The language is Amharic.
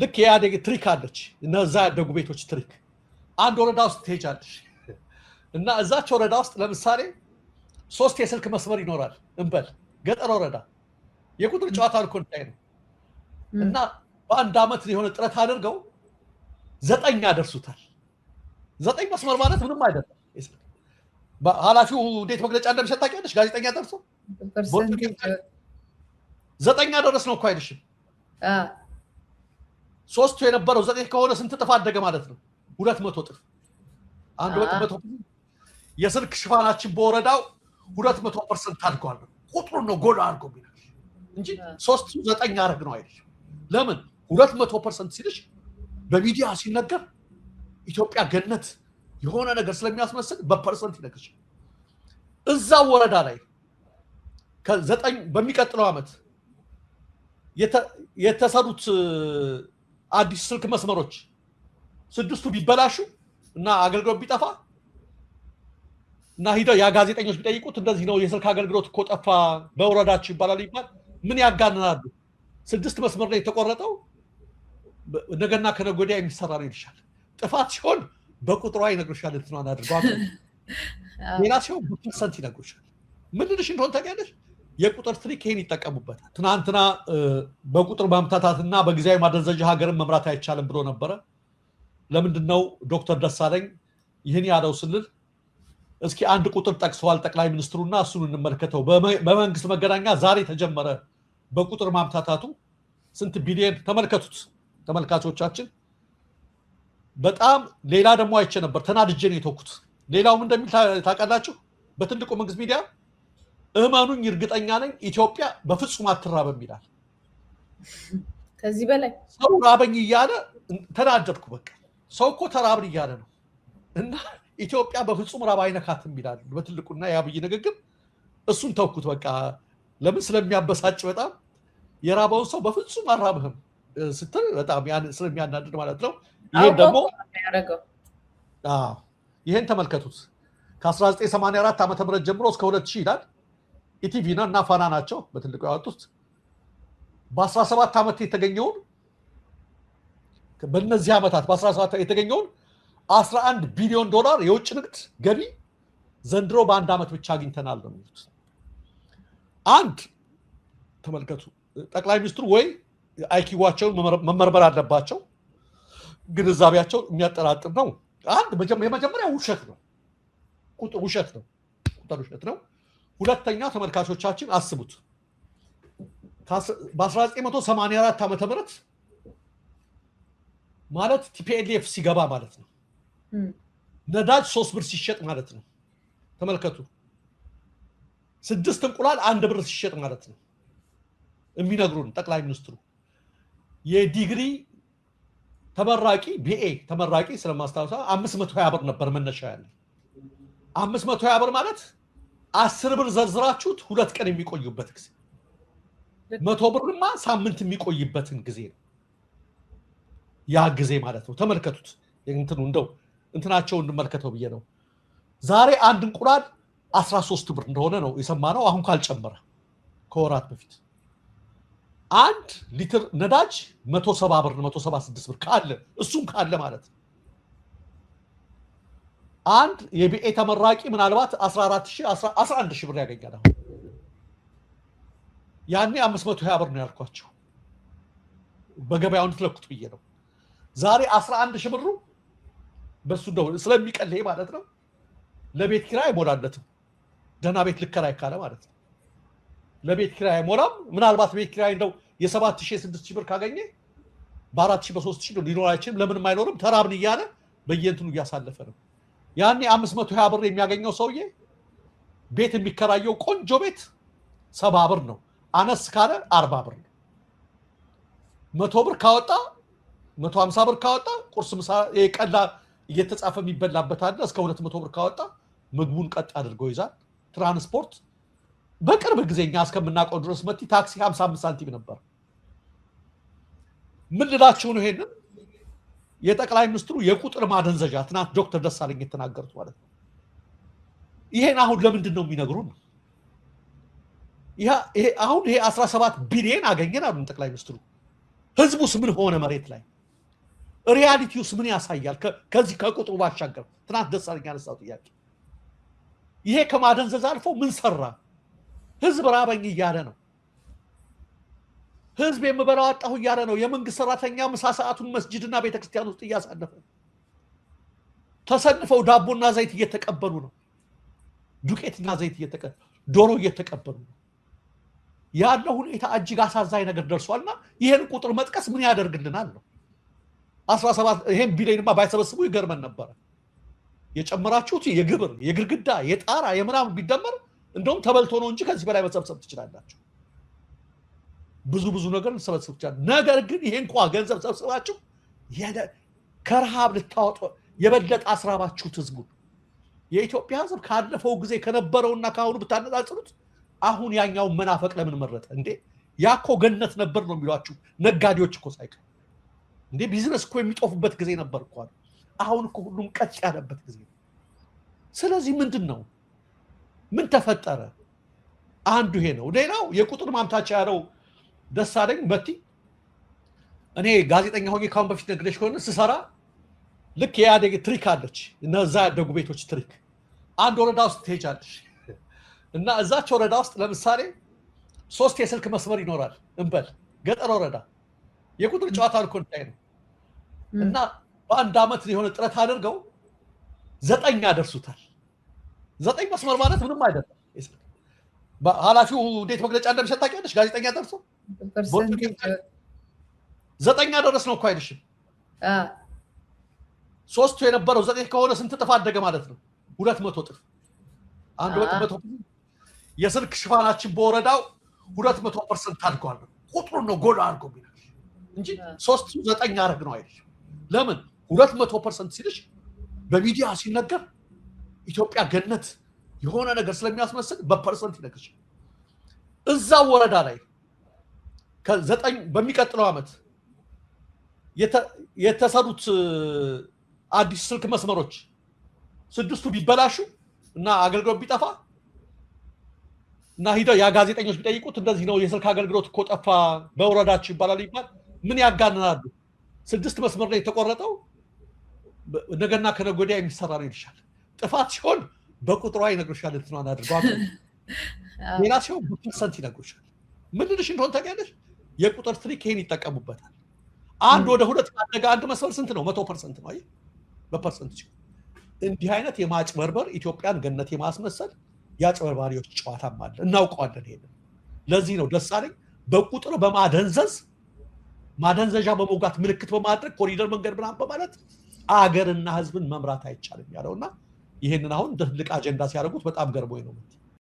ልክ የኢህአዴግ ትሪክ አለች እነዛ ያደጉ ቤቶች ትሪክ አንድ ወረዳ ውስጥ ትሄጃለሽ እና እዛች ወረዳ ውስጥ ለምሳሌ 3 የስልክ መስመር ይኖራል እንበል ገጠር ወረዳ የቁጥር ጨዋታ አልኮንታይ ነው እና በአንድ አመት የሆነ ጥረት አድርገው 9 ያደርሱታል 9 መስመር ማለት ምንም አይደለም ኃላፊው እንዴት መግለጫ እንደሚሰጥ ታውቂያለሽ ጋዜጠኛ ደርሶ 9 ያደረስ ነው እኮ አይልሽም ሶስቱ የነበረው 9 ከሆነ ስንት ጥፍ አደገ ማለት ነው 200 ጥፍ አንድ 200 የስልክ ሽፋናችን በወረዳው 200% አድጓል ቁጥሩን ነው ጎላ አድርጎ ቢልሽ እንጂ 3 9 አረግ ነው አይልሽ ለምን 200% ሲልሽ በሚዲያ ሲነገር ኢትዮጵያ ገነት የሆነ ነገር ስለሚያስመስል በፐርሰንት ይነግርሽ እዛ ወረዳ ላይ ከ9 በሚቀጥለው አመት የተሰሩት አዲስ ስልክ መስመሮች 6ቱ ቢበላሹ እና አገልግሎት ቢጠፋ እና ሂደው ያ ጋዜጠኞች ቢጠይቁት እንደዚህ ነው የስልክ አገልግሎት እኮ ጠፋ በወረዳችሁ ይባላል ይባል ምን ያጋንናሉ 6 መስመር ላይ የተቆረጠው ነገና ከነጎዲያ የሚሰራ ነው ይልሻል ጥፋት ሲሆን በቁጥሯ ይነግሩሻል እንትናን አድርጓል ሌላ ሲሆን በፐርሰንት ይነግሩሻል ምን ልልሽ እንደሆነ ታውቂያለሽ የቁጥር ትሪክ ይሄን ይጠቀሙበታል ትናንትና በቁጥር ማምታታትና በጊዜያዊ ማደንዘዣ ሀገርን መምራት አይቻልም ብሎ ነበር ለምንድነው ዶክተር ደሳለኝ ይሄን ያለው ስንል እስኪ አንድ ቁጥር ጠቅሰዋል ጠቅላይ ሚኒስትሩና እሱን እንመልከተው በመንግስት መገናኛ ዛሬ ተጀመረ በቁጥር ማምታታቱ ስንት ቢሊዮን ተመልከቱት ተመልካቾቻችን በጣም ሌላ ደግሞ አይቼ ነበር ተናድጄ ነው የተውኩት ሌላውም እንደሚል ታውቃላችሁ በትልቁ መንግስት ሚዲያ እመኑኝ እርግጠኛ ነኝ ኢትዮጵያ በፍጹም አትራበም ይላል ከዚህ በላይ ሰው ራበኝ እያለ ተናደድኩ በቃ ሰው እኮ ተራብን እያለ ነው እና ኢትዮጵያ በፍጹም ራብ አይነካትም ይላል በትልቁና ያብይ ንግግር እሱን ተውኩት በቃ ለምን ስለሚያበሳጭ በጣም የራበውን ሰው በፍጹም አራብህም ስትል በጣም ያን ስለሚያናድድ ማለት ነው ይሄን ደግሞ ይሄን ተመልከቱት ከ1984 ዓመተ ምህረት ጀምሮ እስከ 2000 ይላል ኢቲቪ እና ፋና ናቸው በትልቁ ያወጡት በ17 ዓመት የተገኘውን በእነዚህ ዓመታት በ17 የተገኘውን 11 ቢሊዮን ዶላር የውጭ ንግድ ገቢ ዘንድሮ በአንድ ዓመት ብቻ አግኝተናል ነው የሚሉት አንድ ተመልከቱ ጠቅላይ ሚኒስትሩ ወይ አይኪዋቸውን መመርመር አለባቸው ግንዛቤያቸው የሚያጠራጥር ነው አንድ የመጀመሪያ ውሸት ነው ቁጥር ውሸት ነው ሁለተኛ ተመልካቾቻችን አስቡት በ1984 ዓመተ ምህረት ማለት ቲፒኤልኤፍ ሲገባ ማለት ነው ነዳጅ 3 ብር ሲሸጥ ማለት ነው ተመልከቱ 6 እንቁላል 1 ብር ሲሸጥ ማለት ነው የሚነግሩን ጠቅላይ ሚኒስትሩ የዲግሪ ተመራቂ ቢኤ ተመራቂ ስለማስታወሳ 520 ብር ነበር መነሻ ያለ 520 ብር ማለት 10 ብር ዘርዝራችሁት 2 ቀን የሚቆዩበት ጊዜ 100 ብርማ ሳምንት የሚቆይበትን ጊዜ ነው ያ ጊዜ ማለት ነው ተመልከቱት እንትኑ እንደው እንትናቸውን እንመልከተው ብዬ ነው ዛሬ አንድ እንቁላል 13 ብር እንደሆነ ነው የሰማነው አሁን ካልጨመረ ከወራት በፊት አንድ ሊትር ነዳጅ 170 ብር 176 ብር ካለ እሱም ካለ ማለት አንድ የቢኤ ተመራቂ ምናልባት 14000 11000 ብር ያገኛል አሁን ያኔ 520 ብር ነው ያልኳቸው በገበያው እንትለኩት ብዬ ነው ዛሬ 11000 ብሩ በሱ ነው ስለሚቀልህ ማለት ነው ለቤት ኪራይ ሞላለትም ደና ቤት ልከራይ ካለ ማለት ነው ለቤት ኪራይ ሞላም ምናልባት ቤት ኪራይ እንደው የ7000 6000 ብር ካገኘ በ4000 በ3000 ሊኖር አይችልም ለምንም አይኖርም ተራብን እያለ በየእንትኑ እያሳለፈ ነው ያኔ 520 ብር የሚያገኘው ሰውዬ ቤት የሚከራየው ቆንጆ ቤት 70 ብር ነው አነስ ካለ 40 ብር ነው 100 ብር ካወጣ 150 ብር ካወጣ ቁርስ ምሳ የቀላ እየተጻፈ የሚበላበት አለ እስከ 200 ብር ካወጣ ምግቡን ቀጥ አድርጎ ይዛል ትራንስፖርት በቅርብ ጊዜኛ እስከምናቀው ድረስ መቲ ታክሲ 55 ሳንቲም ነበር ምን ልላችሁ ነው ይሄንን የጠቅላይ ሚኒስትሩ የቁጥር ማደንዘዣ ትናንት ዶክተር ደሳለኝ የተናገሩት ማለት ነው ይሄን አሁን ለምንድን ነው የሚነግሩን ይሄ አሁን ይሄ 17 ቢሊዮን አገኘን አሉ ጠቅላይ ሚኒስትሩ ህዝቡስ ምን ሆነ መሬት ላይ ሪያሊቲውስ ምን ያሳያል? ከዚህ ከቁጥሩ ባሻገር ትናንት ደሳለኝ ያነሳው ጥያቄ ይሄ ከማደንዘዝ አልፎ ምን ሰራ? ህዝብ ራበኝ እያለ ነው። ህዝብ የምበላው አጣሁ እያለ ነው። የመንግስት ሰራተኛ ምሳ ሰዓቱን መስጂድና ቤተክርስቲያን ውስጥ እያሳለፈ ተሰልፈው ዳቦና ዘይት እየተቀበሉ ነው። ዱቄትና ዘይት እየተቀበሉ ዶሮ እየተቀበሉ ነው። ያለው ሁኔታ እጅግ አሳዛኝ ነገር ደርሷልና ይሄን ቁጥር መጥቀስ ምን ያደርግልናል ነው 17 ይሄን ቢሊዮንማ ባይሰበስቡ ይገርመን ነበር። የጨመራችሁት የግብር የግርግዳ የጣራ የምናምን ቢደመር እንደውም ተበልቶ ነው እንጂ ከዚህ በላይ መሰብሰብ ትችላላችሁ። ብዙ ነገር ልሰበስብ ይችላል። ነገር ግን ይሄን እንኳን ገንዘብ ሰብስባችሁ ከረሃብ ልታወጡ የበለጠ አስራባችሁት ህዝቡ። የኢትዮጵያ ህዝብ ካለፈው ጊዜ ከነበረውና ካሁኑ ብታነጻጽሩት አሁን ያኛው መናፈቅ ለምን መረጠ እንዴ? ያኮ ገነት ነበር ነው የሚሏችሁ ነጋዴዎች እኮ ሳይቀር እንዴ ቢዝነስ እኮ የሚጦፉበት ጊዜ ነበር እኮ። አሁን እኮ ሁሉም ቀጭ ያለበት ጊዜ ነው። ስለዚህ ምንድነው ምን ተፈጠረ? አንዱ ይሄ ነው። ሌላው የቁጥር ማምታቻ ያለው ደሳለኝ መቲ እኔ ጋዜጠኛ ሆኜ ካሁን በፊት ነግሬሽ ከሆነ ስሰራ ልክ የኢህአዴግ ትሪክ አለች እነዛ ያደጉ ቤቶች ትሪክ። አንድ ወረዳ ውስጥ ትሄጃለሽ እና እዛች ወረዳ ውስጥ ለምሳሌ 3 የስልክ መስመር ይኖራል እንበል ገጠር ወረዳ የቁጥር ጨዋታ እኮ እንታይ ነው እና በአንድ አመት የሆነ ጥረት አድርገው 9 ያደርሱታል። 9 መስመር ማለት ምንም አይደለም። ኃላፊው እንዴት መግለጫ እንደሚሰጥ ታውቂያለሽ? ጋዜጠኛ ደርሶ 9 ያደረስ ነው እኮ አይልሽም። 3 የነበረው 9 ከሆነ ስንት እጥፍ አደገ ማለት ነው? 200 እጥፍ። አንድ 200 የስልክ ሽፋናችን በወረዳው 200% አድጓል። ቁጥሩን ነው ጎላ አድርጎ የሚልሽ እንጂ 3 9 አረግ ነው አይልሽ። ለምን 200% ሲልሽ በሚዲያ ሲነገር ኢትዮጵያ ገነት የሆነ ነገር ስለሚያስመስል በፐርሰንት ይነግርሽ። እዛ ወረዳ ላይ ከ9 በሚቀጥለው አመት የተሰሩት አዲስ ስልክ መስመሮች 6ቱ ቢበላሹ እና አገልግሎት ቢጠፋ እና ሂደው ያ ጋዜጠኞች ቢጠይቁት እንደዚህ ነው የስልክ አገልግሎት እኮ ጠፋ በወረዳችሁ ይባላል ይባል ምን ያጋንናሉ? 6 መስመር ላይ የተቆረጠው ነገና ከነገ ወዲያ የሚሰራ ነው ይልሻል። ጥፋት ሲሆን በቁጥሯ ይነግሩሻል። እንትናን አድርጓል። ሌላ ሲሆን በፐርሰንት ይነግሩሻል። ምን ልልሽ እንደሆነ ታውቂያለሽ? የቁጥር ትሪክ ይሄን ይጠቀሙበታል። አንድ ወደ 2 ካደገ አንድ መስመር ስንት ነው? 100% ነው አይደል? በፐርሰንት ሲሆን እንዲህ አይነት የማጭበርበር ኢትዮጵያን ገነት የማስመሰል ያጭበርባሪዎች ጨዋታም አለ። እናውቀዋለን ይሄን። ለዚህ ነው ደሳለኝ በቁጥር በማደንዘዝ ማደንዘዣ በመውጋት ምልክት በማድረግ ኮሪደር መንገድ ምናምን በማለት አገርና ህዝብን መምራት አይቻልም ያለውና ይሄንን አሁን ትልቅ አጀንዳ ሲያደርጉት በጣም ገርሞኝ ነው።